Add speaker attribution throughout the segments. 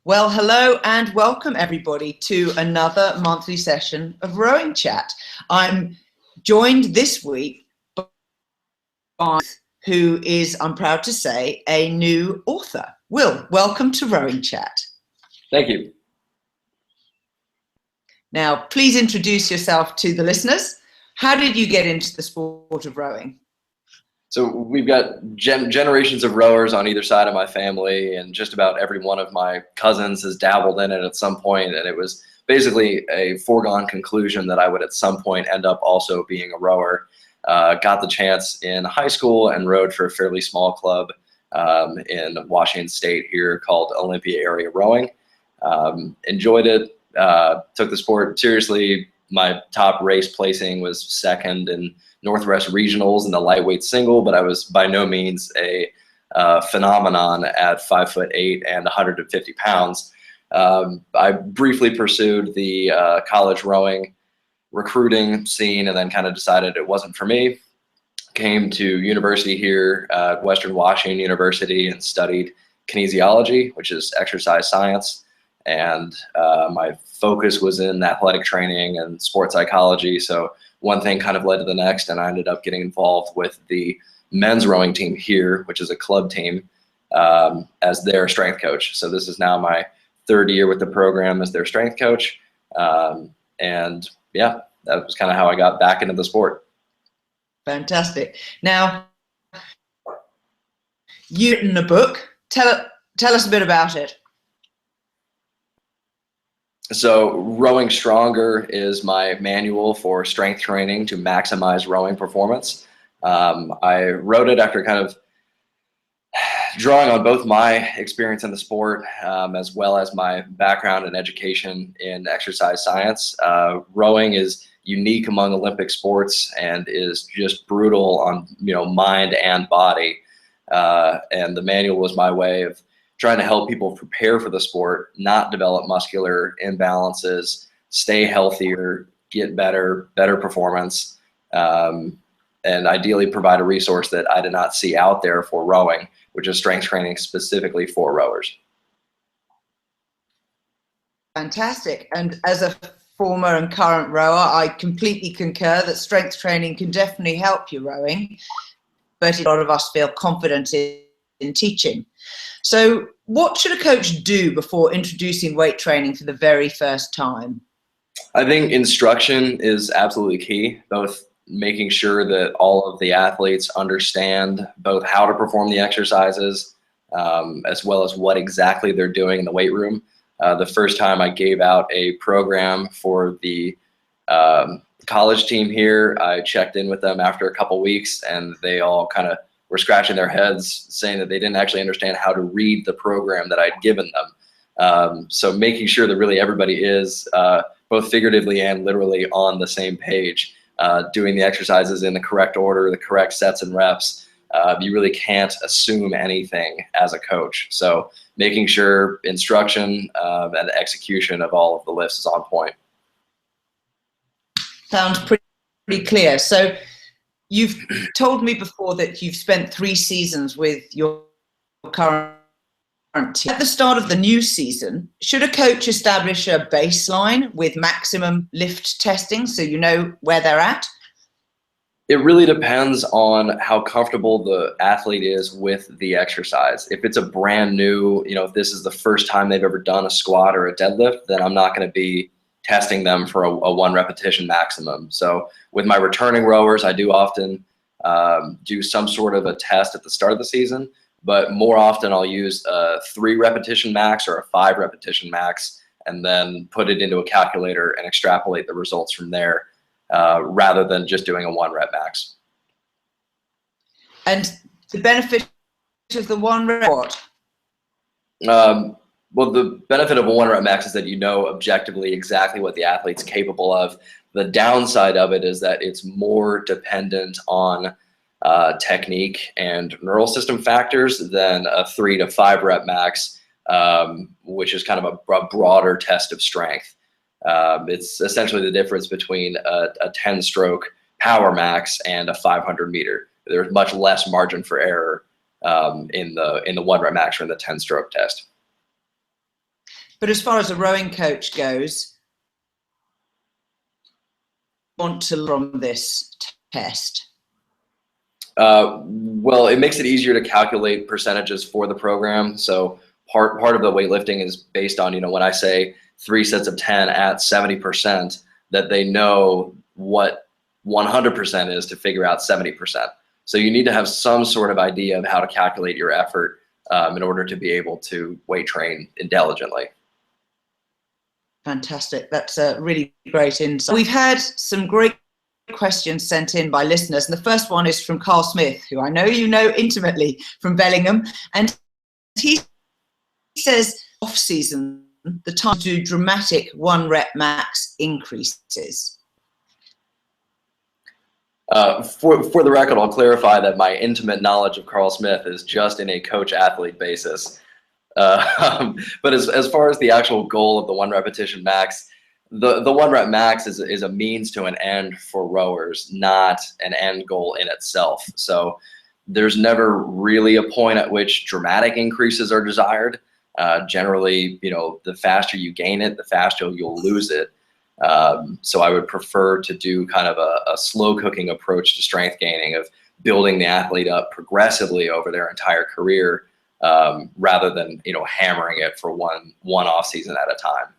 Speaker 1: Well, hello and welcome everybody to another monthly session of Rowing Chat. I'm joined this week by who is, I'm proud to say, a new author. Will, welcome to Rowing Chat.
Speaker 2: Thank you.
Speaker 1: Now, please introduce yourself to the listeners. How did you get into the sport of rowing?
Speaker 2: So we've got generations of rowers on either side of my family, and just about every one of my cousins has dabbled in it at some point, and it was basically a foregone conclusion that I would at some point end up also being a rower. Got the chance in high school and rowed for a fairly small club in Washington State here called Olympia Area Rowing. Enjoyed it, took the sport seriously. My top race placing was second in Northwest Regionals in the lightweight single, but I was by no means a phenomenon at 5'8" and 150 pounds. I briefly pursued the college rowing recruiting scene and then kind of decided it wasn't for me. Came to university here at Western Washington University and studied kinesiology, which is exercise science. And my focus was in athletic training and sports psychology. So one thing kind of led to the next, and I ended up getting involved with the men's rowing team here, which is a club team, as their strength coach. So this is now my third year with the program as their strength coach. And yeah, that was kind of how I got back into the sport.
Speaker 1: Fantastic. Now, you've written a book. Tell us a bit about it.
Speaker 2: So Rowing Stronger is my manual for strength training to maximize rowing performance. I wrote it after kind of drawing on both my experience in the sport as well as my background and education in exercise science. Rowing is unique among Olympic sports and is just brutal on mind and body. And the manual was my way of trying to help people prepare for the sport, not develop muscular imbalances, stay healthier, get better performance, and ideally provide a resource that I did not see out there for rowing, which is strength training specifically for rowers. Fantastic.
Speaker 1: And as a former and current rower, I completely concur that strength training can definitely help you rowing, but a lot of us feel confident in teaching. So what should a coach do before introducing weight training for the very first time?
Speaker 2: I think instruction is absolutely key, both making sure that all of the athletes understand both how to perform the exercises as well as what exactly they're doing in the weight room. The first time I gave out a program for the college team here, I checked in with them after a couple weeks, and they all kind of were scratching their heads saying that they didn't actually understand how to read the program that I'd given them. So making sure that really everybody is both figuratively and literally on the same page, doing the exercises in the correct order, the correct sets and reps. You really can't assume anything as a coach. So making sure instruction and execution of all of the lifts is on point.
Speaker 1: Sounds pretty clear. So you've told me before that you've spent 3 seasons with your current team. At the start of the new season, should a coach establish a baseline with maximum lift testing so you know where they're at?
Speaker 2: It really depends on how comfortable the athlete is with the exercise. If it's a brand new, if this is the first time they've ever done a squat or a deadlift, then I'm not going to be testing them for a 1 repetition maximum. So with my returning rowers, I do often do some sort of a test at the start of the season, but more often I'll use a 3 repetition max or a 5 repetition max and then put it into a calculator and extrapolate the results from there rather than just doing a 1 rep max.
Speaker 1: And the benefit of the 1 rep what?
Speaker 2: Well, the benefit of a 1 rep max is that you know objectively exactly what the athlete's capable of. The downside of it is that it's more dependent on technique and neural system factors than a 3 to 5 rep max, which is kind of a broader test of strength. It's essentially the difference between a 10-stroke power max and a 500 meter. There's much less margin for error in the 1 rep max or in the 10-stroke test.
Speaker 1: But as far as a rowing coach goes, want to learn from this test?
Speaker 2: Well, it makes it easier to calculate percentages for the program. So part of the weightlifting is based on, when I say 3 sets of 10 at 70%, that they know what 100% is to figure out 70%. So you need to have some sort of idea of how to calculate your effort in order to be able to weight train intelligently.
Speaker 1: Fantastic. That's a really great insight. We've had some great questions sent in by listeners, and the first one is from Carl Smith, who I know you know intimately from Bellingham, and he says off season the time to do dramatic 1 rep max increases.
Speaker 2: For the record, I'll clarify that my intimate knowledge of Carl Smith is just in a coach-athlete basis. But as far as the actual goal of the 1 repetition max, the 1 rep max is a means to an end for rowers, not an end goal in itself. So there's never really a point at which dramatic increases are desired. Generally, the faster you gain it, the faster you'll lose it. So I would prefer to do kind of a slow cooking approach to strength gaining, of building the athlete up progressively over their entire career, rather than hammering it for one off season at a time.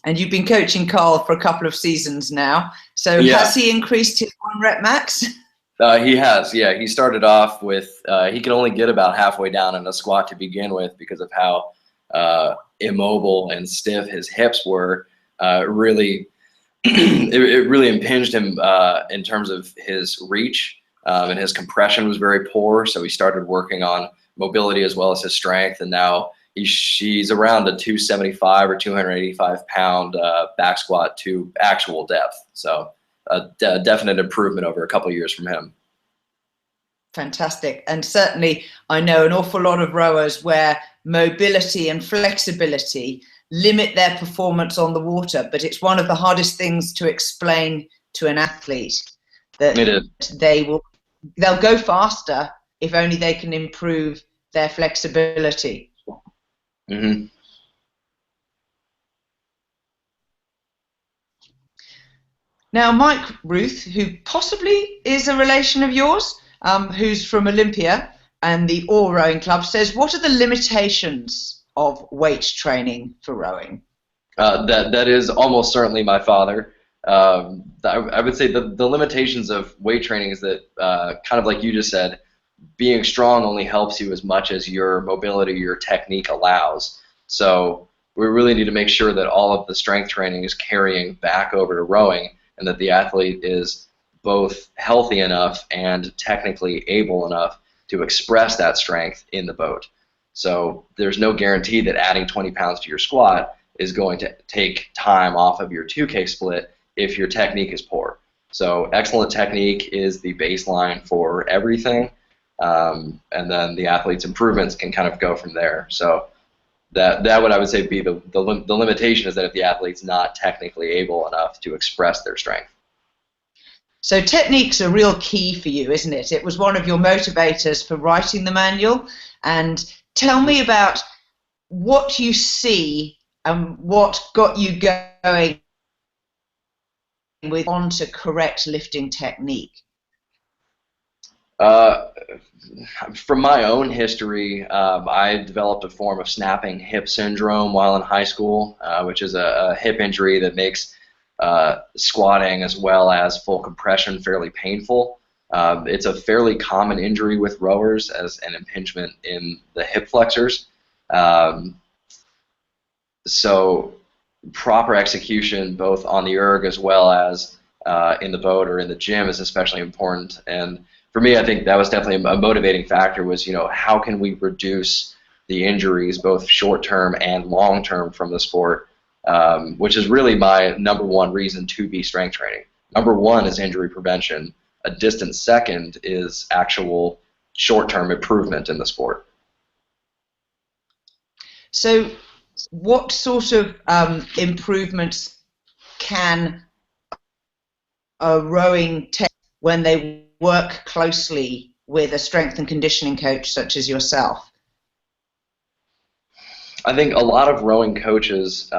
Speaker 1: And you've been coaching Carl for a couple of seasons now, so
Speaker 2: yeah.
Speaker 1: Has he increased his 1 rep max?
Speaker 2: He has, yeah. He started off with he could only get about halfway down in a squat to begin with because of how immobile and stiff his hips were. Really, it really impinged him in terms of his reach, and his compression was very poor. So he started working on mobility as well as his strength, and now she's around a 275 or 285 pound back squat to actual depth. So a definite improvement over a couple of years from him.
Speaker 1: Fantastic. And certainly I know an awful lot of rowers where mobility and flexibility limit their performance on the water, but it's one of the hardest things to explain to an athlete, that they'll go faster if only they can improve their flexibility.
Speaker 2: Mm-hmm.
Speaker 1: Now, Mike Ruth, who possibly is a relation of yours, who's from Olympia and the All Rowing Club, says, what are the limitations of weight training for rowing?
Speaker 2: That is almost certainly my father. I would say the limitations of weight training is that, kind of like you just said, being strong only helps you as much as your mobility, your technique allows. So we really need to make sure that all of the strength training is carrying back over to rowing, and that the athlete is both healthy enough and technically able enough to express that strength in the boat. So there's no guarantee that adding 20 pounds to your squat is going to take time off of your 2K split if your technique is poor. So excellent technique is the baseline for everything, and then the athlete's improvements can kind of go from there. So that would, I would say, be the limitation, is that if the athlete's not technically able enough to express their strength.
Speaker 1: So technique's a real key for you, isn't it? It was one of your motivators for writing the manual. And tell me about what you see and what got you going with on to correct lifting technique.
Speaker 2: From my own history, I developed a form of snapping hip syndrome while in high school, which is a hip injury that makes squatting as well as full compression fairly painful. It's a fairly common injury with rowers as an impingement in the hip flexors. So proper execution both on the erg as well as in the boat or in the gym is especially important. And for me, I think that was definitely a motivating factor, was, how can we reduce the injuries, both short-term and long-term, from the sport, which is really my #1 reason to be strength training. #1 is injury prevention. A distant second is actual short-term improvement in the sport.
Speaker 1: So what sort of improvements can a rowing take when they work closely with a strength and conditioning coach such as yourself?
Speaker 2: I think a lot of rowing coaches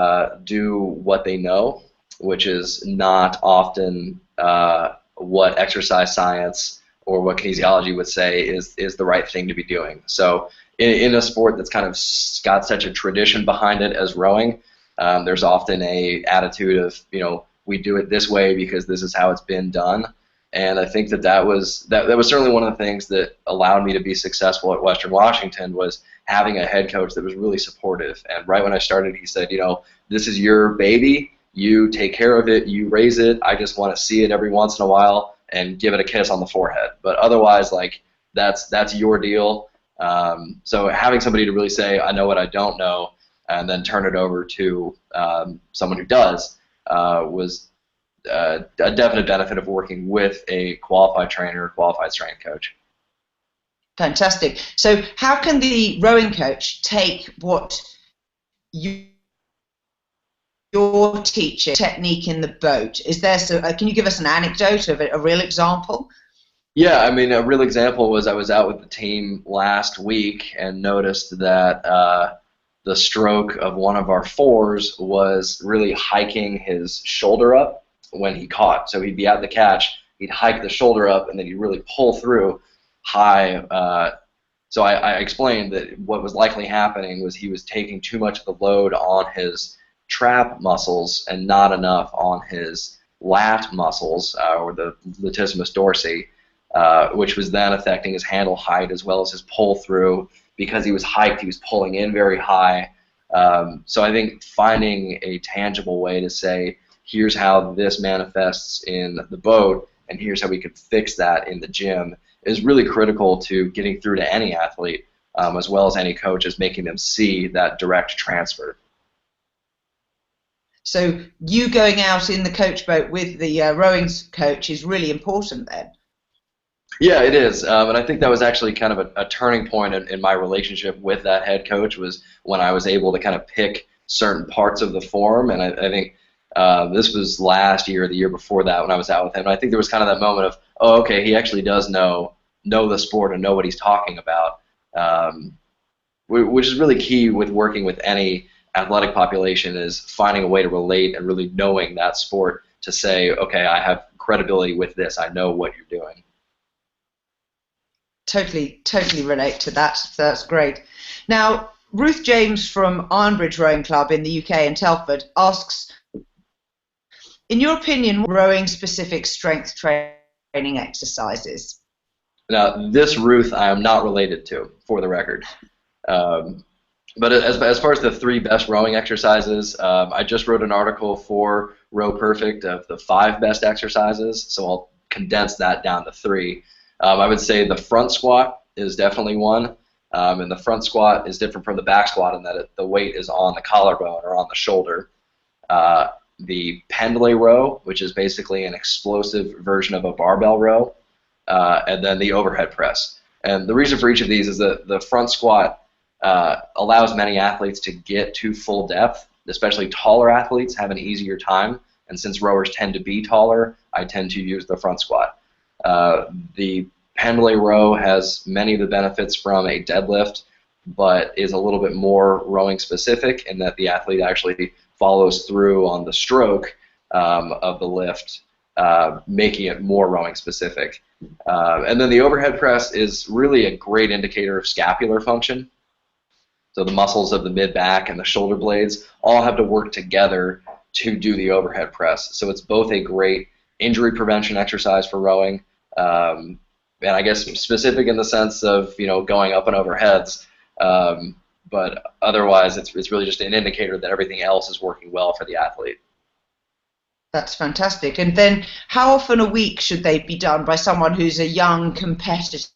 Speaker 2: do what they know, which is not often what exercise science or what kinesiology would say is the right thing to be doing. So in a sport that's kind of got such a tradition behind it as rowing, there's often a attitude of, you know, we do it this way because this is how it's been done. And I think that was certainly one of the things that allowed me to be successful at Western Washington, was having a head coach that was really supportive. And right when I started, he said, you know, this is your baby. You take care of it. You raise it. I just want to see it every once in a while and give it a kiss on the forehead. But otherwise, like, that's your deal. So having somebody to really say, I know what I don't know, and then turn it over to someone who does, was a definite benefit of working with a qualified trainer, qualified strength coach.
Speaker 1: Fantastic. So how can the rowing coach take what your teaching technique in the boat? Is there can you give us an anecdote of a real example?
Speaker 2: Yeah, I mean, a real example was I was out with the team last week and noticed that the stroke of one of our fours was really hiking his shoulder up when he caught. So he'd be at the catch, he'd hike the shoulder up, and then he'd really pull through high. So I explained that what was likely happening was he was taking too much of the load on his trap muscles and not enough on his lat muscles, or the latissimus dorsi, which was then affecting his handle height as well as his pull through. Because he was hiked, he was pulling in very high. So I think finding a tangible way to say, here's how this manifests in the boat, and here's how we could fix that in the gym, is really critical to getting through to any athlete, as well as any coach, is making them see that direct transfer.
Speaker 1: So you going out in the coach boat with the rowing coach is really important then?
Speaker 2: Yeah, it is, and I think that was actually kind of a turning point in my relationship with that head coach, was when I was able to kind of pick certain parts of the form. And I think this was last year or the year before that when I was out with him. And I think there was kind of that moment of, oh, okay, he actually does know the sport and know what he's talking about, which is really key with working with any athletic population, is finding a way to relate and really knowing that sport to say, okay, I have credibility with this. I know what you're doing.
Speaker 1: Totally relate to that. So that's great. Now, Ruth James from Ironbridge Rowing Club in the UK in Telford asks, in your opinion, rowing-specific strength training exercises?
Speaker 2: Now, this Ruth I am not related to, for the record. But as far as the 3 best rowing exercises, I just wrote an article for Row Perfect of the 5 best exercises, so I'll condense that down to 3. I would say the front squat is definitely one, and the front squat is different from the back squat in that the weight is on the collarbone or on the shoulder. The pendlay row, which is basically an explosive version of a barbell row, and then the overhead press. And the reason for each of these is that the front squat allows many athletes to get to full depth, especially taller athletes have an easier time, and since rowers tend to be taller, I tend to use the front squat. The pendlay row has many of the benefits from a deadlift, but is a little bit more rowing specific in that the athlete actually follows through on the stroke of the lift, making it more rowing specific. And then the overhead press is really a great indicator of scapular function. So the muscles of the mid-back and the shoulder blades all have to work together to do the overhead press. So it's both a great injury prevention exercise for rowing, and I guess specific in the sense of, you know, going up and over heads, but otherwise it's really just an indicator that everything else is working well for the athlete.
Speaker 1: That's fantastic. And then how often a week should they be done by someone who's a young competitive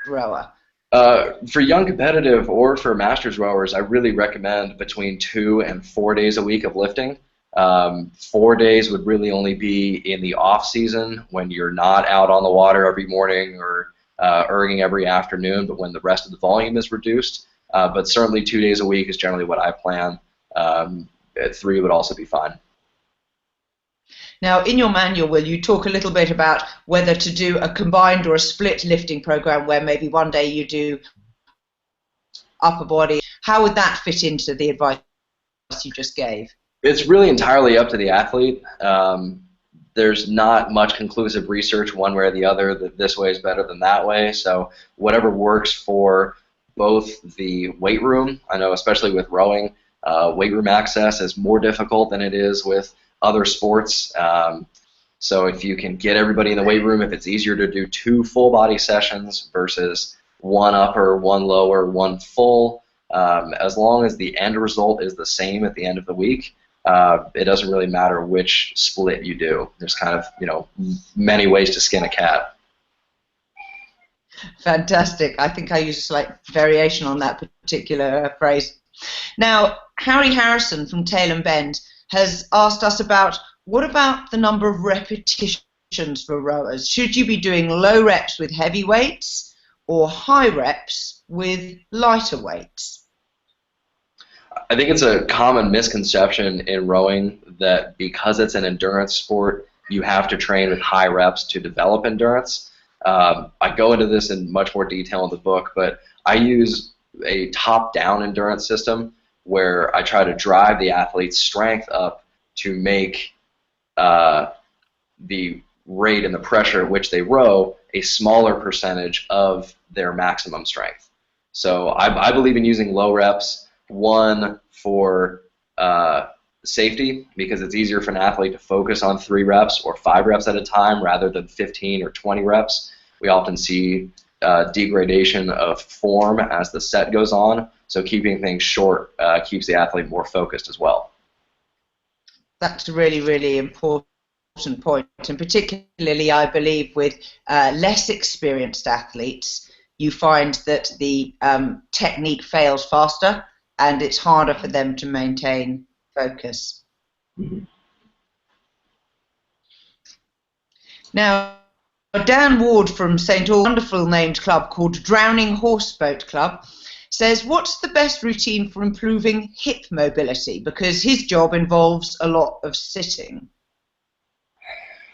Speaker 1: rower?
Speaker 2: For young competitive or for masters rowers, I really recommend between 2 and 4 days a week of lifting. 4 days would really only be in the off season when you're not out on the water every morning or erging every afternoon, but when the rest of the volume is reduced. But certainly 2 days a week is generally what I plan. 3 would also be fine.
Speaker 1: Now, in your manual, will you talk a little bit about whether to do a combined or a split lifting program where maybe one day you do upper body. How would that fit into the advice you just gave?
Speaker 2: It's really entirely up to the athlete. There's not much conclusive research one way or the other that this way is better than that way. So whatever works for both the weight room, I know especially with rowing, weight room access is more difficult than it is with other sports. So if you can get everybody in the weight room, if it's easier to do 2 full body sessions versus 1 upper, 1 lower, 1 full, as long as the end result is the same at the end of the week, it doesn't really matter which split you do. There's kind of, many ways to skin a cat.
Speaker 1: Fantastic. I think I use a slight variation on that particular phrase. Now, Harry Harrison from Tail and Bend has asked us about, what about the number of repetitions for rowers? Should you be doing low reps with heavy weights or high reps with lighter weights?
Speaker 2: I think it's a common misconception in rowing that because it's an endurance sport, you have to train with high reps to develop endurance. I go into this in much more detail in the book, but I use a top-down endurance system where I try to drive the athlete's strength up to make the rate and the pressure at which they row a smaller percentage of their maximum strength. So I believe in using low reps. One, for safety, because it's easier for an athlete to focus on 3 reps or 5 reps at a time rather than 15 or 20 reps. We often see degradation of form as the set goes on, so keeping things short keeps the athlete more focused as well.
Speaker 1: That's a really, really important point, and particularly I believe with less experienced athletes, you find that the technique fails faster and it's harder for them to maintain focus.
Speaker 2: Mm-hmm.
Speaker 1: Now, Dan Ward from St. Albans, a wonderful named club called Drowning Horse Boat Club, says, what's the best routine for improving hip mobility? Because his job involves a lot of sitting.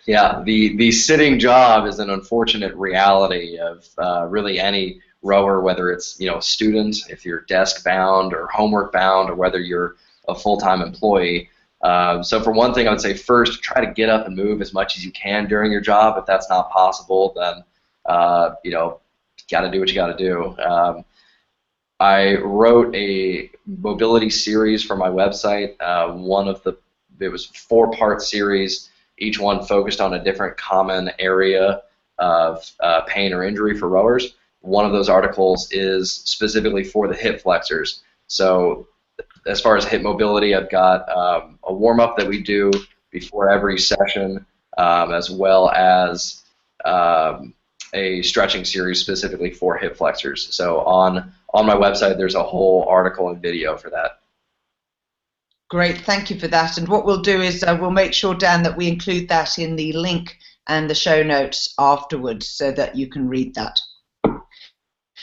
Speaker 2: Yeah, the sitting job is an unfortunate reality of really any rower, whether it's a student, if you're desk bound or homework bound, or whether you're a full-time employee. So for one thing, I would say first, try to get up and move as much as you can during your job. If that's not possible, then got to do what you got to do. I wrote a mobility series for my website. It was a 4-part series. Each one focused on a different common area of pain or injury for rowers. One of those articles is specifically for the hip flexors. So as far as hip mobility, I've got a warm-up that we do before every session, as well as a stretching series specifically for hip flexors. So on my website, there's a whole article and video for that.
Speaker 1: Great, thank you for that. And what we'll do is we'll make sure, Dan, that we include that in the link and the show notes afterwards so that you can read that.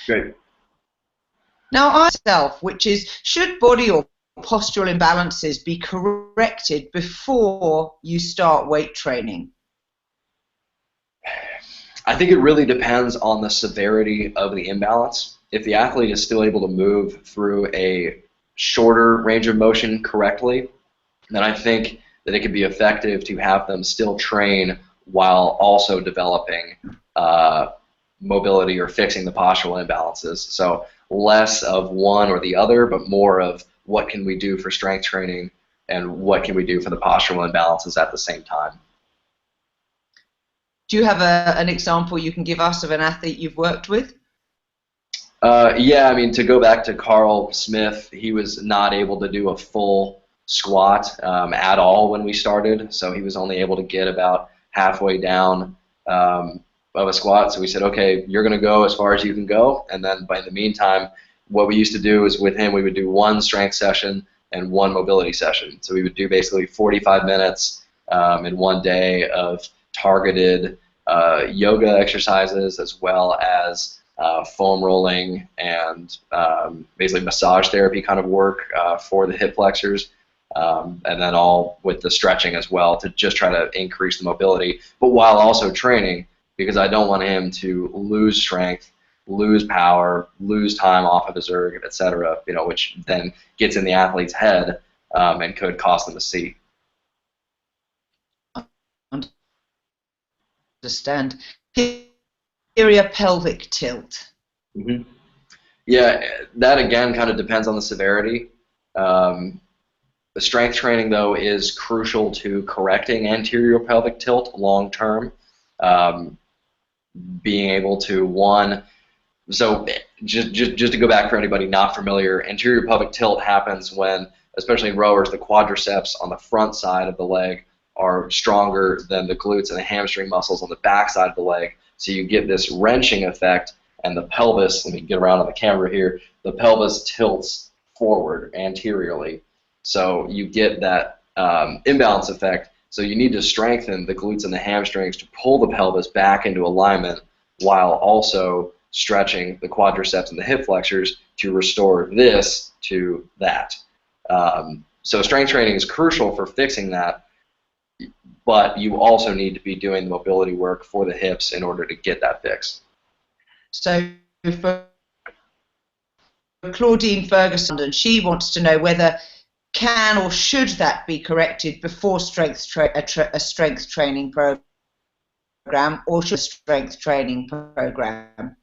Speaker 2: Great.
Speaker 1: Now, myself, which is, should body or postural imbalances be corrected before you start weight training?
Speaker 2: I think it really depends on the severity of the imbalance. If the athlete is still able to move through a shorter range of motion correctly, then I think that it could be effective to have them still train while also developing mobility or fixing the postural imbalances. So less of one or the other, but more of what can we do for strength training and what can we do for the postural imbalances at the same time.
Speaker 1: Do you have an example you can give us of an athlete you've worked with?
Speaker 2: Yeah, I mean, to go back to Carl Smith, he was not able to do a full squat at all when we started, so he was only able to get about halfway down of a squat. So we said, okay, you're going to go as far as you can go, and then in the meantime, what we used to do is with him, we would do 1 strength session and 1 mobility session. So we would do basically 45 minutes in one day of targeted yoga exercises, as well as foam rolling and basically massage therapy kind of work for the hip flexors, and then all with the stretching as well to just try to increase the mobility, but while also training, because I don't want him to lose strength lose power, lose time off of his erg, etc. You know, which then gets in the athlete's head and could cost them a seat.
Speaker 1: Understand. Posterior pelvic tilt.
Speaker 2: Mm-hmm. Yeah, that again kind of depends on the severity. The strength training, though, is crucial to correcting anterior pelvic tilt long term. Being able to, one, so just to go back for anybody not familiar, anterior pelvic tilt happens when, especially in rowers, the quadriceps on the front side of the leg are stronger than the glutes and the hamstring muscles on the back side of the leg. So you get this wrenching effect, and the pelvis, let me get around on the camera here, the pelvis tilts forward anteriorly. So you get that imbalance effect. So you need to strengthen the glutes and the hamstrings to pull the pelvis back into alignment while also stretching the quadriceps and the hip flexors to restore this to that. So strength training is crucial for fixing that, but you also need to be doing the mobility work for the hips in order to get that fix.
Speaker 1: So for Claudine Ferguson, she wants to know whether can or should that be corrected before a strength training program, or should a strength training program?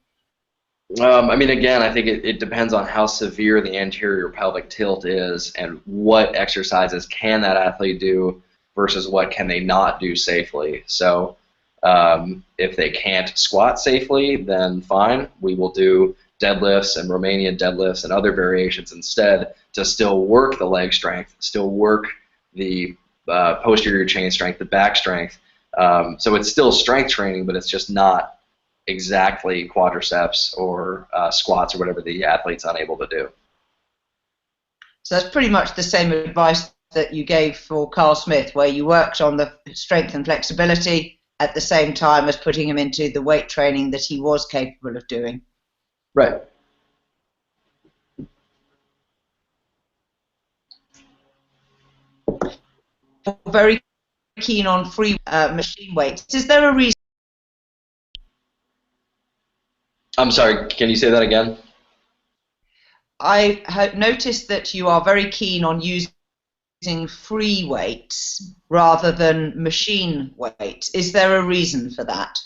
Speaker 2: I mean, again, I think it depends on how severe the anterior pelvic tilt is and what exercises can that athlete do versus what can they not do safely. So if they can't squat safely, then fine. We will do deadlifts and Romanian deadlifts and other variations instead to still work the leg strength, still work the posterior chain strength, the back strength. So it's still strength training, but it's just not exactly quadriceps or squats or whatever the athlete's unable to do.
Speaker 1: So that's pretty much the same advice that you gave for Carl Smith, where you worked on the strength and flexibility at the same time as putting him into the weight training that he was capable of doing.
Speaker 2: Right.
Speaker 1: Very keen on free machine weights. Is there a reason?
Speaker 2: I'm sorry, can you say that again?
Speaker 1: I have noticed that you are very keen on using free weights rather than machine weights. Is there a reason for that?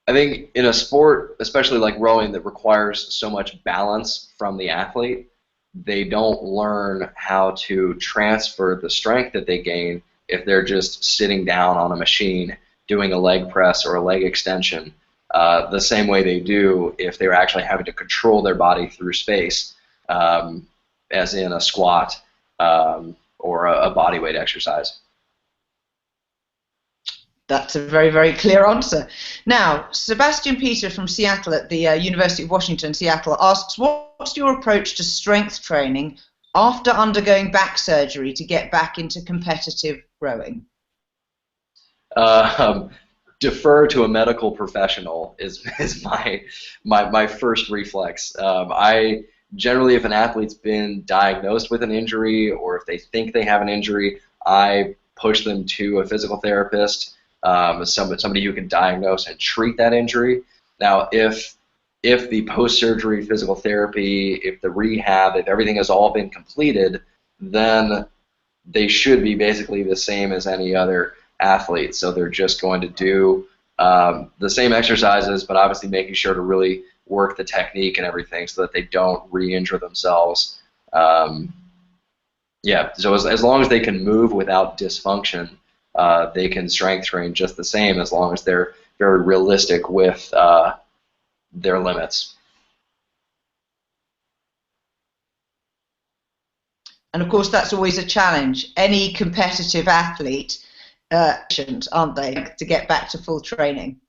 Speaker 2: I think in a sport, especially like rowing, that requires so much balance from the athlete, they don't learn how to transfer the strength that they gain if they're just sitting down on a machine doing a leg press or a leg extension the same way they do if they're actually having to control their body through space, as in a squat or a body weight exercise.
Speaker 1: That's a very, very clear answer. Now, Sebastian Peter from Seattle at the University of Washington, Seattle, asks, what's your approach to strength training after undergoing back surgery to get back into competitive rowing?
Speaker 2: Defer to a medical professional is my first reflex. I generally, if an athlete's been diagnosed with an injury or if they think they have an injury, I push them to a physical therapist, somebody who can diagnose and treat that injury. Now, if the post-surgery physical therapy, if the rehab, if everything has all been completed, then they should be basically the same as any other athlete. So they're just going to do the same exercises, but obviously making sure to really work the technique and everything so that they don't re-injure themselves. Yeah, so as long as they can move without dysfunction, they can strength train just the same as long as they're very realistic with their limits.
Speaker 1: And of course, that's always a challenge. Any competitive athlete, aren't they, to get back to full training?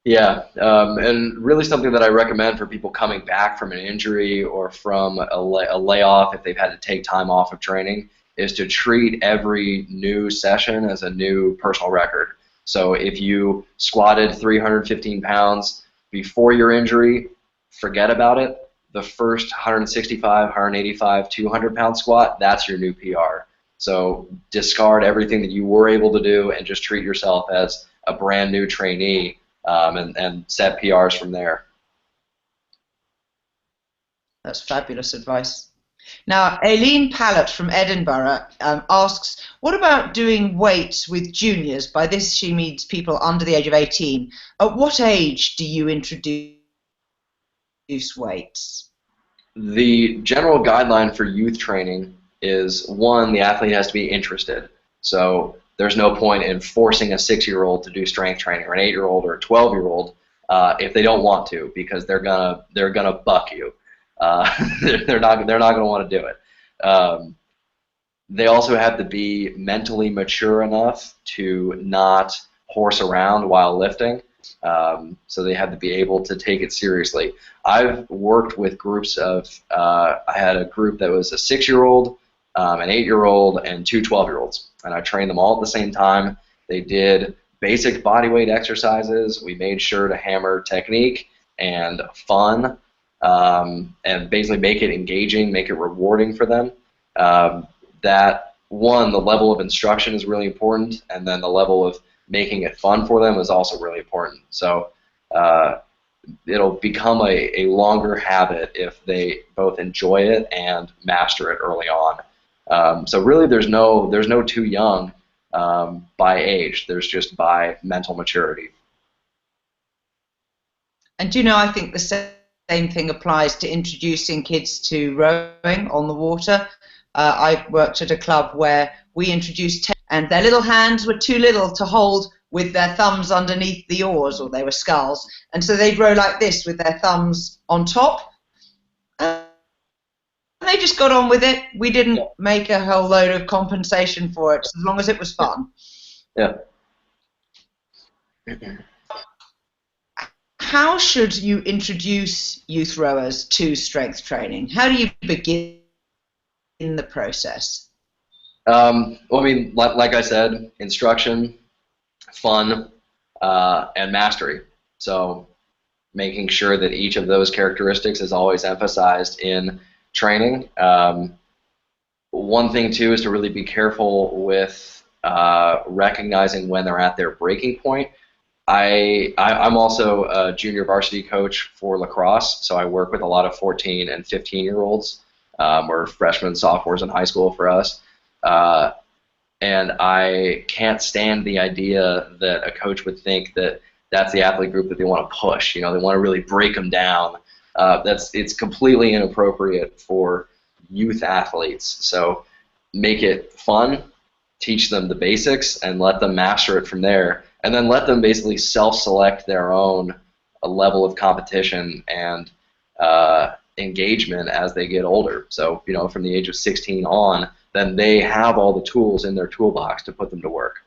Speaker 2: Yeah, and really something that I recommend for people coming back from an injury or from a layoff, if they've had to take time off of training, is to treat every new session as a new personal record. So if you squatted 315 pounds before your injury, forget about it. The first 165, 185, 200-pound squat, that's your new PR. So discard everything that you were able to do and just treat yourself as a brand new trainee and set PRs from there.
Speaker 1: That's fabulous advice. Now, Aileen Pallett from Edinburgh asks, what about doing weights with juniors? By this, she means people under the age of 18. At what age do you introduce weights?
Speaker 2: The general guideline for youth training is, one, the athlete has to be interested. So there's no point in forcing a 6-year-old to do strength training, or an 8-year-old or a 12-year-old if they don't want to, because they're gonna buck you. They're not gonna want to do it. They also have to be mentally mature enough to not horse around while lifting. So they have to be able to take it seriously. I've worked with groups of, I had a group that was a 6-year-old, an 8-year-old, and 2 12-year-olds. And I trained them all at the same time. They did basic bodyweight exercises. We made sure to hammer technique and fun, and basically make it engaging, make it rewarding for them. That, one, the level of instruction is really important, and then the level of making it fun for them is also really important. So it'll become a longer habit if they both enjoy it and master it early on. So really, there's no too young by age. There's just by mental maturity.
Speaker 1: And do you know, I think the same thing applies to introducing kids to rowing on the water. I worked at a club where we introduced, and their little hands were too little to hold with their thumbs underneath the oars, or they were sculls, and so they'd row like this with their thumbs on top. And they just got on with it. We didn't make a whole load of compensation for it, as long as it was fun.
Speaker 2: Yeah.
Speaker 1: How should you introduce youth rowers to strength training? How do you begin in the process?
Speaker 2: Well, I mean, like I said, instruction, fun, and mastery. So making sure that each of those characteristics is always emphasized in training. One thing, too, is to really be careful with recognizing when they're at their breaking point. I'm also a junior varsity coach for lacrosse, so I work with a lot of 14 and 15-year-olds, or freshmen, sophomores in high school for us. And I can't stand the idea that a coach would think that that's the athlete group that they want to push. You know, they want to really break them down. It's completely inappropriate for youth athletes. So make it fun, teach them the basics, and let them master it from there. And then let them basically self-select their own level of competition and engagement as they get older. So, you know, from the age of 16 on, then they have all the tools in their toolbox to put them to work.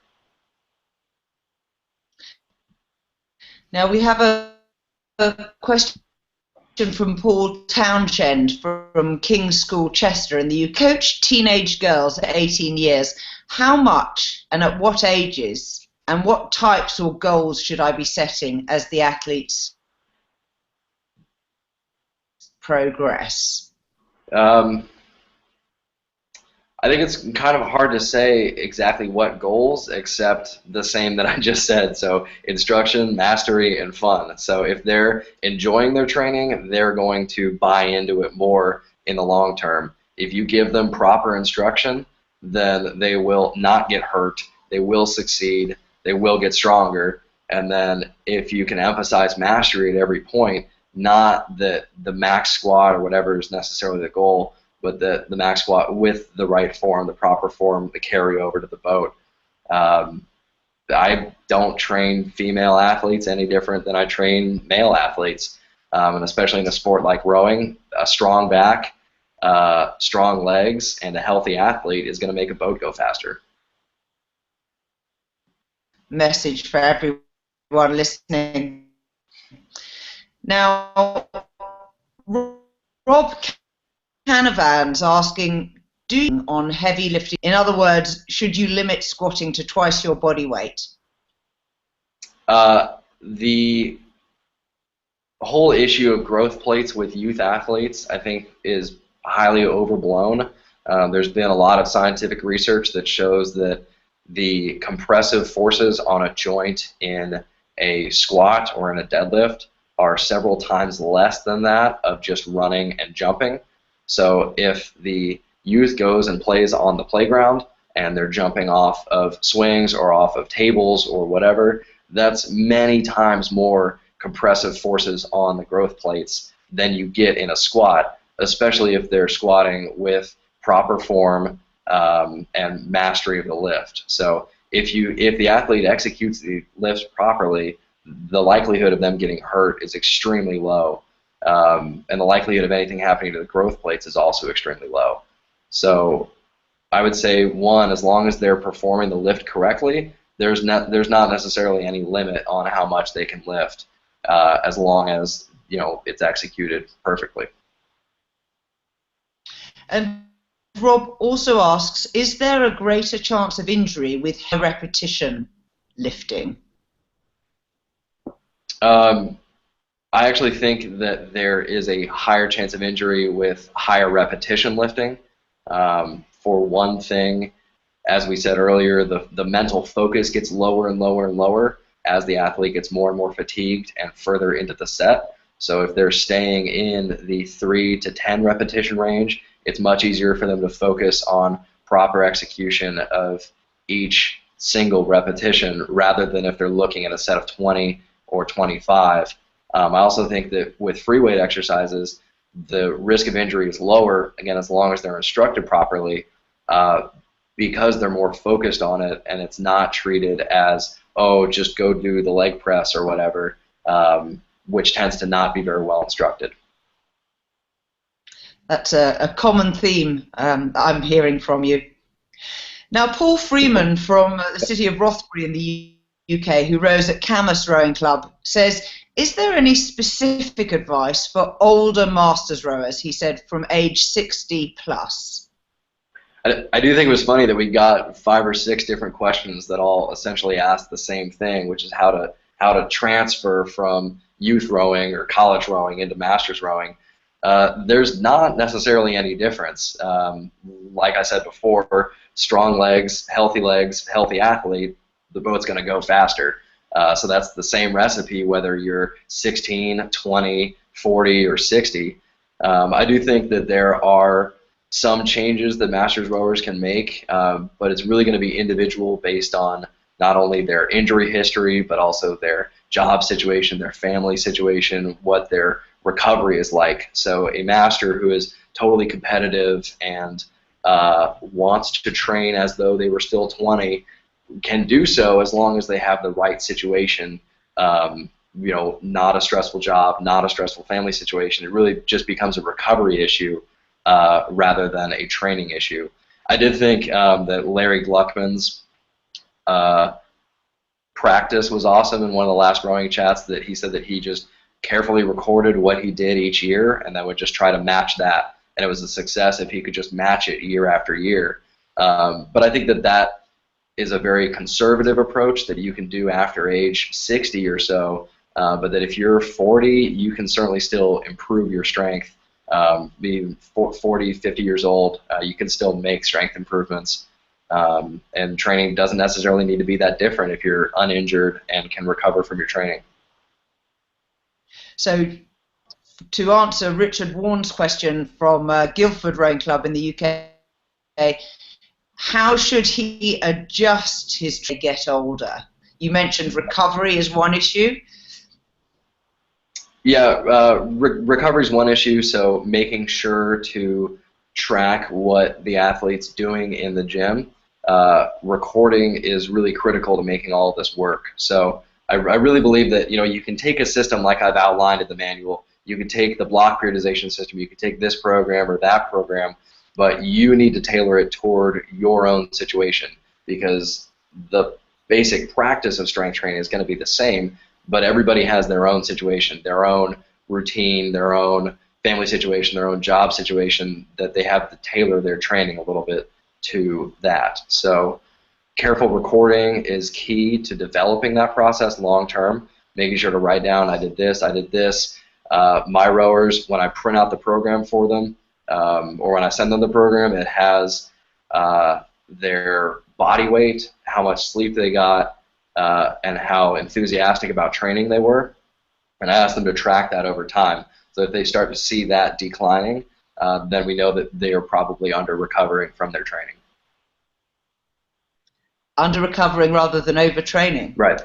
Speaker 1: Now we have a question from Paul Townshend from King's School, Chester, and you coach teenage girls at 18 years. How much and at what ages and what types or goals should I be setting as the athletes progress?
Speaker 2: I think it's kind of hard to say exactly what goals, except the same that I just said. So instruction, mastery, and fun. So if they're enjoying their training, they're going to buy into it more in the long term. If you give them proper instruction, then they will not get hurt, they will succeed, they will get stronger. And then if you can emphasize mastery at every point, not that the max squat or whatever is necessarily the goal, but the max squat with the right form, the proper form, the carry over to the boat. I don't train female athletes any different than I train male athletes, and especially in a sport like rowing, a strong back, strong legs, and a healthy athlete is going to make a boat go faster.
Speaker 1: Message for everyone listening. Now, Rob Canavan's asking, do you on heavy lifting? In other words, should you limit squatting to twice your body weight?
Speaker 2: The whole issue of growth plates with youth athletes, I think, is highly overblown. There's been a lot of scientific research that shows that the compressive forces on a joint in a squat or in a deadlift are several times less than that of just running and jumping. So if the youth goes and plays on the playground and they're jumping off of swings or off of tables or whatever, that's many times more compressive forces on the growth plates than you get in a squat, especially if they're squatting with proper form and mastery of the lift. So if the athlete executes the lifts properly, the likelihood of them getting hurt is extremely low, and the likelihood of anything happening to the growth plates is also extremely low. So I would say, one, as long as they're performing the lift correctly, there's not necessarily any limit on how much they can lift, as long as it's executed perfectly.
Speaker 1: And Rob also asks, is there a greater chance of injury with high repetition lifting?
Speaker 2: I actually think that there is a higher chance of injury with higher repetition lifting. For one thing, as we said earlier, the mental focus gets lower and lower and lower as the athlete gets more and more fatigued and further into the set. So if they're staying in the 3 to 10 repetition range, it's much easier for them to focus on proper execution of each single repetition rather than if they're looking at a set of 20 or 25. I also think that with free weight exercises, the risk of injury is lower, again, as long as they're instructed properly, because they're more focused on it and it's not treated as, oh, just go do the leg press or whatever, which tends to not be very well instructed.
Speaker 1: That's a common theme I'm hearing from you. Now, Paul Freeman from the city of Rothbury in the UK, who rows at Camas Rowing Club, says, is there any specific advice for older masters rowers, he said, from age 60 plus?
Speaker 2: I do think it was funny that we got 5 or 6 different questions that all essentially asked the same thing, which is how to transfer from youth rowing or college rowing into masters rowing. There's not necessarily any difference. Like I said before, strong legs, healthy athlete, the boat's going to go faster. So that's the same recipe whether you're 16, 20, 40, or 60. I do think that there are some changes that masters rowers can make, but it's really going to be individual based on not only their injury history, but also their job situation, their family situation, what their recovery is like. So a master who is totally competitive and wants to train as though they were still 20 can do so as long as they have the right situation, not a stressful job, not a stressful family situation. It really just becomes a recovery issue rather than a training issue. I did think that Larry Gluckman's practice was awesome in one of the last rowing chats, that he said that he just carefully recorded what he did each year and then would just try to match that. And it was a success if he could just match it year after year. But I think that is a very conservative approach that you can do after age 60 or so, but that if you're 40, you can certainly still improve your strength. Being 40, 50 years old, you can still make strength improvements. And training doesn't necessarily need to be that different if you're uninjured and can recover from your training.
Speaker 1: So to answer Richard Warren's question from Guildford Rowing Club in the UK, how should he adjust his to get older? You mentioned recovery is one issue.
Speaker 2: Yeah, recovery is one issue, so making sure to track what the athlete's doing in the gym. Recording is really critical to making all of this work. So I really believe that you can take a system like I've outlined in the manual. You can take the block periodization system, you can take this program or that program, but you need to tailor it toward your own situation, because the basic practice of strength training is going to be the same, but everybody has their own situation, their own routine, their own family situation, their own job situation, that they have to tailor their training a little bit to that. So careful recording is key to developing that process long term, making sure to write down, I did this, I did this. My rowers, when I print out the program for them, or when I send them the program, it has their body weight, how much sleep they got, and how enthusiastic about training they were. And I ask them to track that over time. So if they start to see that declining, then we know that they are probably under-recovering from their training.
Speaker 1: Under-recovering rather than overtraining?
Speaker 2: Right.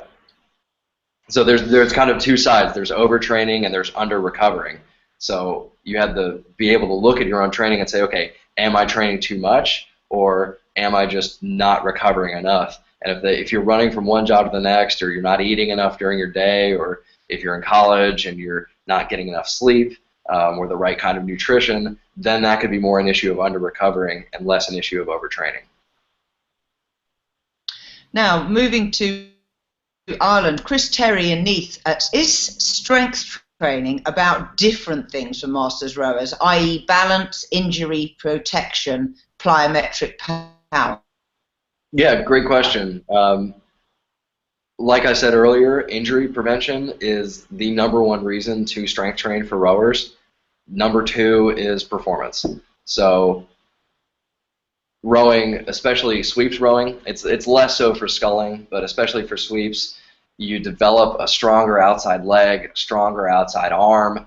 Speaker 2: So there's kind of two sides. There's overtraining and there's under-recovering. So you have to be able to look at your own training and say, okay, am I training too much, or am I just not recovering enough? And if you're running from one job to the next, or you're not eating enough during your day, or if you're in college and you're not getting enough sleep or the right kind of nutrition, then that could be more an issue of under-recovering and less an issue of overtraining.
Speaker 1: Now, moving to Ireland, Chris Terry and Neath, is strength training about different things for masters rowers, i.e. balance, injury protection, plyometric power?
Speaker 2: Yeah, great question. Like I said earlier, injury prevention is the #1 reason to strength train for rowers. #2 is performance. So rowing, especially sweeps rowing, it's less so for sculling, but especially for sweeps, you develop a stronger outside leg, stronger outside arm,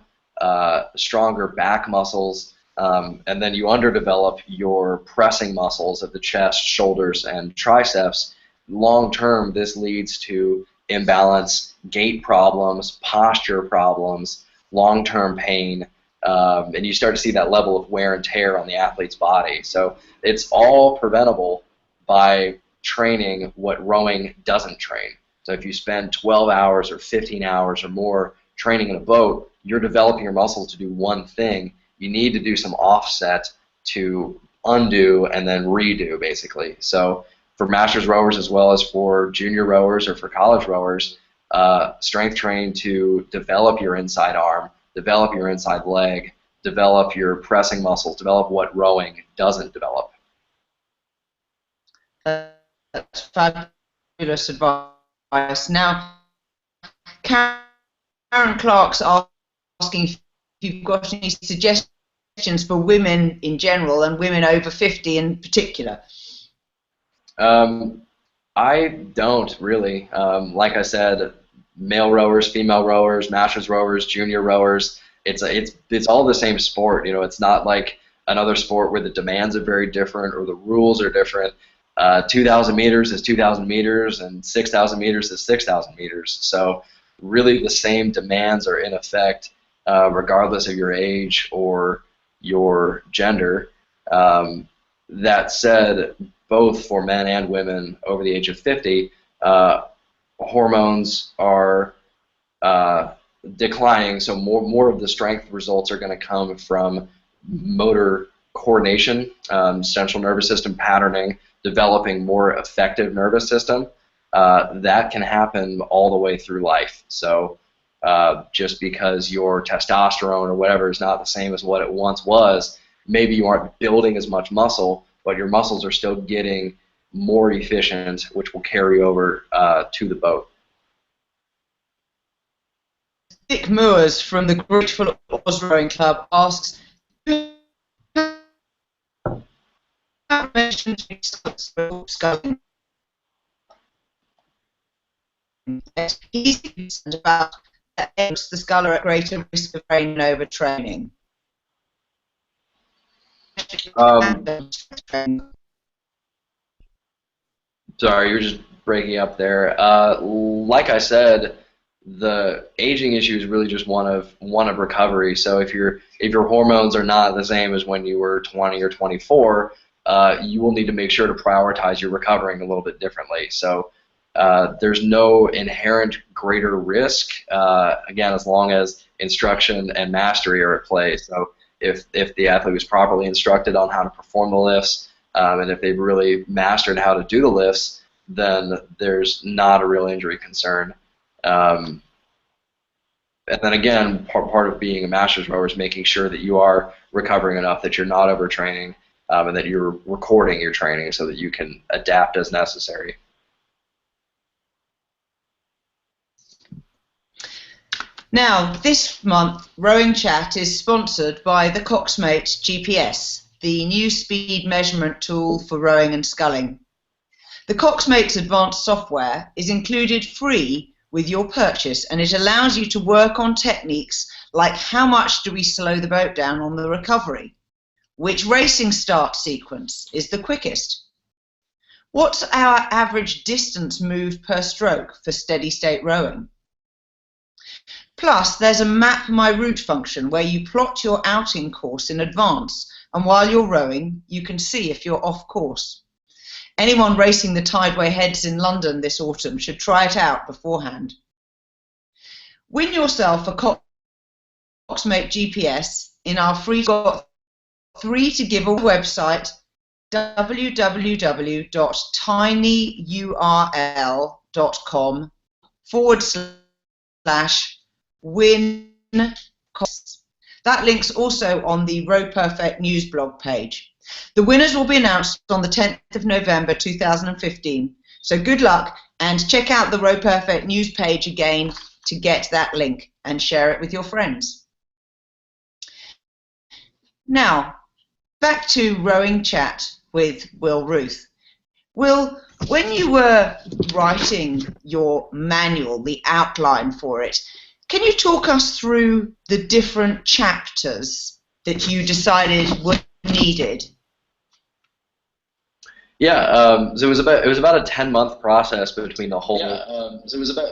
Speaker 2: stronger back muscles, and then you underdevelop your pressing muscles of the chest, shoulders, and triceps. Long term, this leads to imbalance, gait problems, posture problems, long-term pain, and you start to see that level of wear and tear on the athlete's body. So it's all preventable by training what rowing doesn't train. So if you spend 12 hours or 15 hours or more training in a boat, you're developing your muscles to do one thing. You need to do some offset to undo and then redo, basically. So for masters rowers as well as for junior rowers or for college rowers, strength train to develop your inside arm, develop your inside leg, develop your pressing muscles, develop what rowing doesn't develop.
Speaker 1: That's fabulous advice. Now, Karen Clark's asking if you've got any suggestions for women in general and women over 50 in particular.
Speaker 2: I don't really. Like I said, male rowers, female rowers, masters rowers, junior rowers. It's all the same sport. You know, it's not like another sport where the demands are very different or the rules are different. 2,000 meters is 2,000 meters, and 6,000 meters is 6,000 meters. So really, the same demands are in effect, regardless of your age or your gender. That said, both for men and women over the age of 50, hormones are declining, so more of the strength results are going to come from motor coordination, central nervous system patterning, developing more effective nervous system. That can happen all the way through life. So just because your testosterone or whatever is not the same as what it once was, maybe you aren't building as much muscle, but your muscles are still getting more efficient, which will carry over to the boat.
Speaker 1: Dick Moores from the Grateful Oars Rowing Club asks, mentioned sculling. He's concerned about that makes the sculler at greater risk of brain overtraining.
Speaker 2: Sorry, you're just breaking up there. Like I said, the aging issue is really just one of recovery. So if your hormones are not the same as when you were 20 or 24, you will need to make sure to prioritize your recovering a little bit differently. So there's no inherent greater risk, again, as long as instruction and mastery are at play. So if the athlete was properly instructed on how to perform the lifts, and if they've really mastered how to do the lifts, then there's not a real injury concern. And then again, part of being a masters rower is making sure that you are recovering enough, that you're not overtraining, and that you're recording your training so that you can adapt as necessary.
Speaker 1: Now, this month, RowingChat is sponsored by the Coxmate GPS, the new speed measurement tool for rowing and sculling. The Coxmate's advanced software is included free with your purchase, and it allows you to work on techniques like how much do we slow the boat down on the recovery? Which racing start sequence is the quickest? What's our average distance moved per stroke for steady state rowing? Plus, there's a map my route function where you plot your outing course in advance, and while you're rowing, you can see if you're off course. Anyone racing the Tideway Heads in London this autumn should try it out beforehand. Win yourself a Coxmate GPS in our free got 3 to give away website www.tinyurl.com/win costs. That link's also on the Row Perfect news blog page. The winners will be announced on the 10th of November 2015. So good luck, and check out the Row Perfect news page again to get that link and share it with your friends. Now, back to Rowing Chat with Will Ruth. Will, when you were writing your manual, the outline for it, can you talk us through the different chapters that you decided were needed?
Speaker 2: Yeah, so it was about a 10-month process between the whole.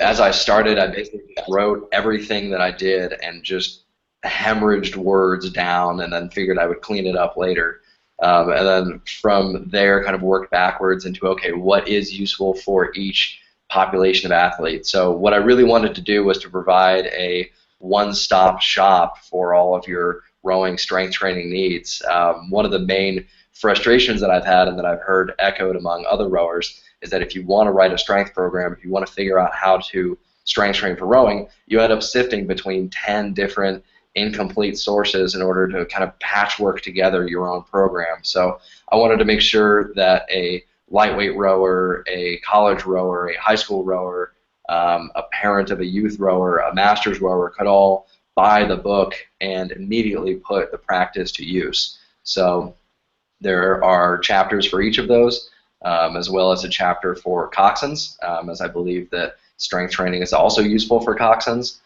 Speaker 2: As I started, I basically wrote everything that I did and just hemorrhaged words down, and then figured I would clean it up later. And then from there, kind of worked backwards into, okay, what is useful for each population of athletes? So what I really wanted to do was to provide a one-stop shop for all of your rowing strength training needs. One of the main frustrations that I've had, and that I've heard echoed among other rowers, is that if you want to write a strength program, if you want to figure out how to strength train for rowing, you end up sifting between 10 different incomplete sources in order to kind of patchwork together your own program. So I wanted to make sure that a lightweight rower, a college rower, a high school rower, a parent of a youth rower, a master's rower could all buy the book and immediately put the practice to use. So there are chapters for each of those, as well as a chapter for coxswains, as I believe that strength training is also useful for coxswains.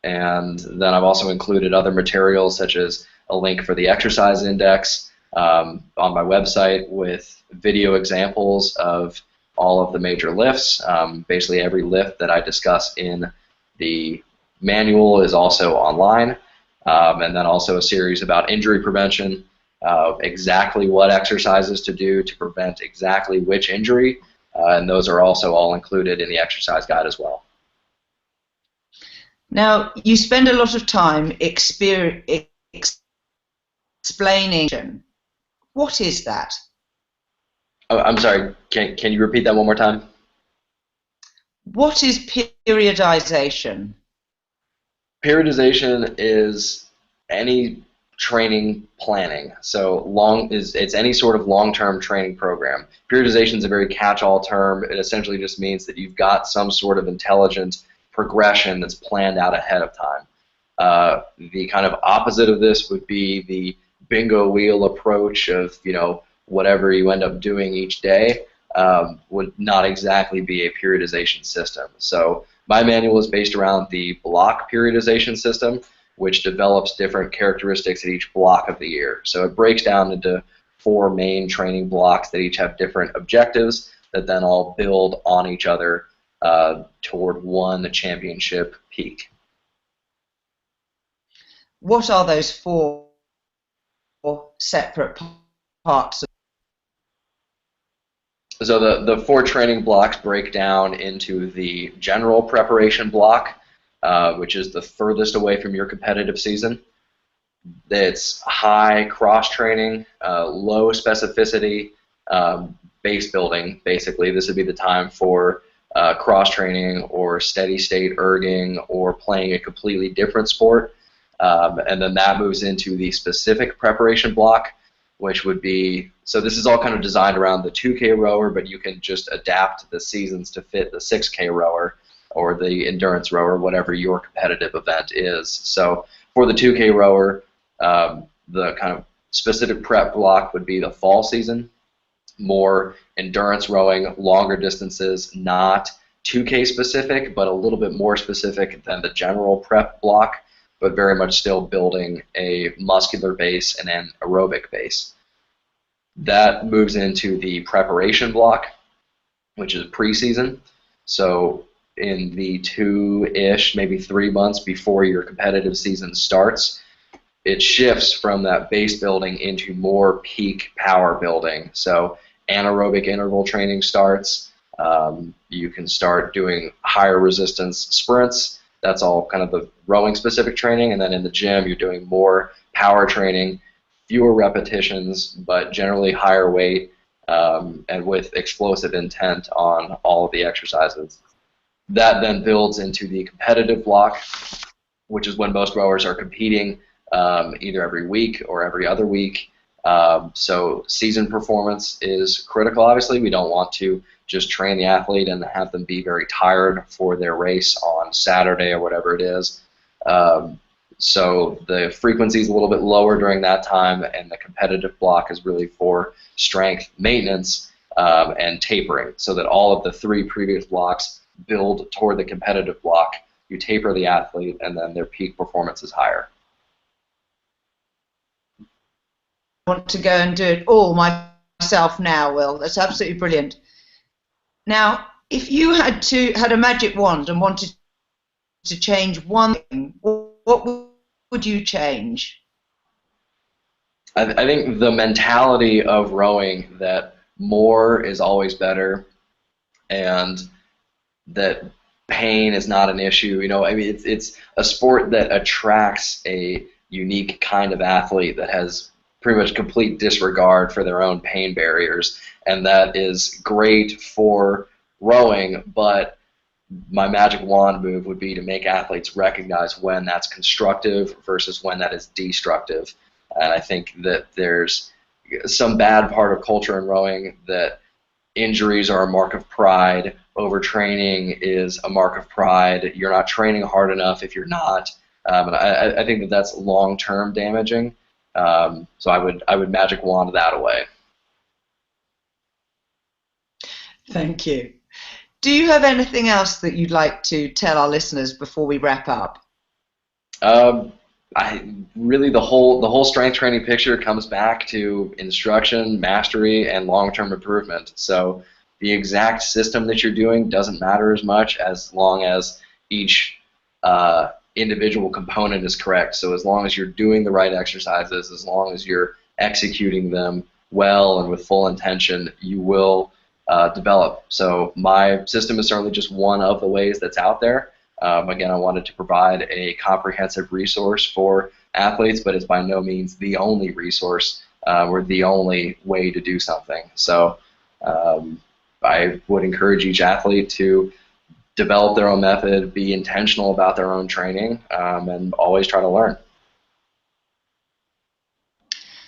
Speaker 2: And then I've also included other materials, such as a link for the exercise index on my website with video examples of all of the major lifts. Basically every lift that I discuss in the manual is also online. And then also a series about injury prevention, exactly what exercises to do to prevent exactly which injury, and those are also all included in the exercise guide as well.
Speaker 1: Now, you spend a lot of time explaining. What is that?
Speaker 2: Oh, I'm sorry, can you repeat that one more time?
Speaker 1: What is periodization?
Speaker 2: Periodization is any training planning. So it's any sort of long-term training program. Periodization is a very catch-all term. It essentially just means that you've got some sort of intelligent progression that's planned out ahead of time. The kind of opposite of this would be the bingo wheel approach of, whatever you end up doing each day would not exactly be a periodization system. So my manual is based around the block periodization system, which develops different characteristics at each block of the year. So it breaks down into 4 main training blocks that each have different objectives that then all build on each other toward one championship peak.
Speaker 1: What are those 4 separate parts?
Speaker 2: So the 4 training blocks break down into the general preparation block, which is the furthest away from your competitive season. It's high cross training, low specificity, base building. Basically, this would be the time for cross training or steady state erging or playing a completely different sport. And then that moves into the specific preparation block, which would be, so this is all kind of designed around the 2K rower, but you can just adapt the seasons to fit the 6K rower or the endurance rower, whatever your competitive event is. So for the 2K rower, the kind of specific prep block would be the fall season, more endurance rowing, longer distances, not 2K specific, but a little bit more specific than the general prep block, but very much still building a muscular base and an aerobic base. That moves into the preparation block, which is preseason. So in the 2-ish, maybe 3 months before your competitive season starts, it shifts from that base building into more peak power building. So anaerobic interval training starts. You can start doing higher resistance sprints. That's all kind of the rowing specific training. And then in the gym, you're doing more power training, fewer repetitions, but generally higher weight, and with explosive intent on all of the exercises. That then builds into the competitive block, which is when most rowers are competing either every week or every other week. So season performance is critical, obviously. We don't want to just train the athlete and have them be very tired for their race on Saturday or whatever it is. So the frequency is a little bit lower during that time, and the competitive block is really for strength maintenance and tapering, so that all of the 3 previous blocks build toward the competitive block. You taper the athlete, and then their peak performance is higher.
Speaker 1: I want to go and do it all myself now, Will. That's absolutely brilliant. Now, if you had a magic wand and wanted to change one thing, what would you change?
Speaker 2: I think the mentality of rowing that more is always better, and that pain is not an issue. You know, I mean, it's a sport that attracts a unique kind of athlete that has pretty much complete disregard for their own pain barriers, and that is great for rowing, but my magic wand move would be to make athletes recognize when that's constructive versus when that is destructive. And I think that there's some bad part of culture in rowing that injuries are a mark of pride, overtraining is a mark of pride, you're not training hard enough if you're not. And I think that that's long-term damaging. So I would magic wand that away.
Speaker 1: Thank you. Do you have anything else that you'd like to tell our listeners before we wrap up? Really the whole strength training picture comes back to instruction, mastery, and long-term improvement. So the exact system that you're doing doesn't matter as much as long as each individual component is correct. So as long as you're doing the right exercises, as long as you're executing them well and with full intention, you will develop. So my system is certainly just one of the ways that's out there. Again, I wanted to provide a comprehensive resource for athletes, but it's by no means the only resource or the only way to do something. So I would encourage each athlete to develop their own method, be intentional about their own training, and always try to learn.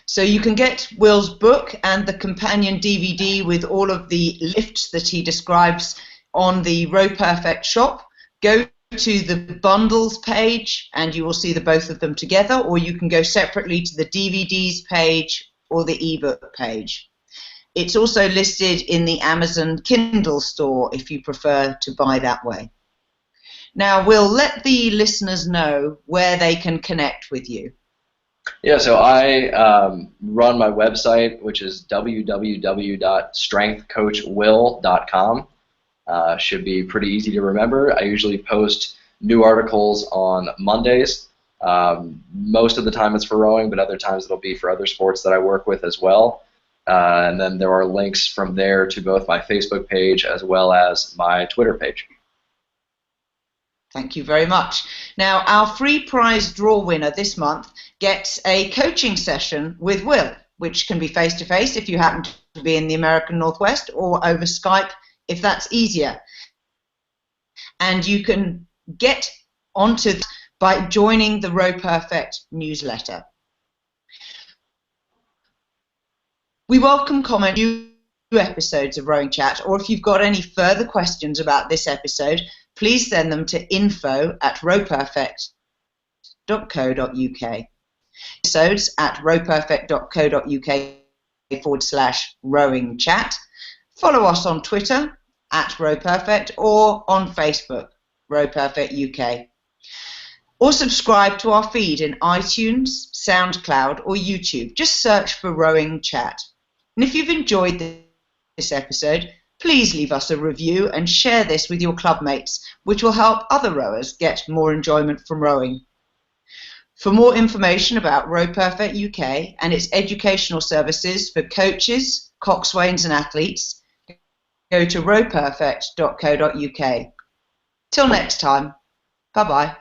Speaker 1: So you can get Will's book and the companion DVD with all of the lifts that he describes on the Row Perfect shop. Go to the bundles page and you will see the both of them together, or you can go separately to the DVDs page or the ebook page. It's also listed in the Amazon Kindle store if you prefer to buy that way. Now, Will, let the listeners know where they can connect with you.
Speaker 2: Yeah, so I run my website, which is www.strengthcoachwill.com. Should be pretty easy to remember. I usually post new articles on Mondays. Most of the time it's for rowing, but other times it'll be for other sports that I work with as well. And then there are links from there to both my Facebook page as well as my Twitter page.
Speaker 1: Thank you very much. Now, our free prize draw winner this month gets a coaching session with Will, which can be face-to-face if you happen to be in the American Northwest, or over Skype if that's easier. And you can get onto that by joining the Row Perfect newsletter. We welcome comment new episodes of Rowing Chat, or if you've got any further questions about this episode, please send them to info@rowperfect.co.uk. Episodes at rowperfect.co.uk/rowing chat. Follow us on Twitter @RowPerfect, or on Facebook, RowPerfect UK. Or subscribe to our feed in iTunes, SoundCloud, or YouTube. Just search for Rowing Chat. And if you've enjoyed this episode, please leave us a review and share this with your club mates, which will help other rowers get more enjoyment from rowing. For more information about RowPerfect UK and its educational services for coaches, coxswains and athletes, go to rowperfect.co.uk. Till next time, bye-bye.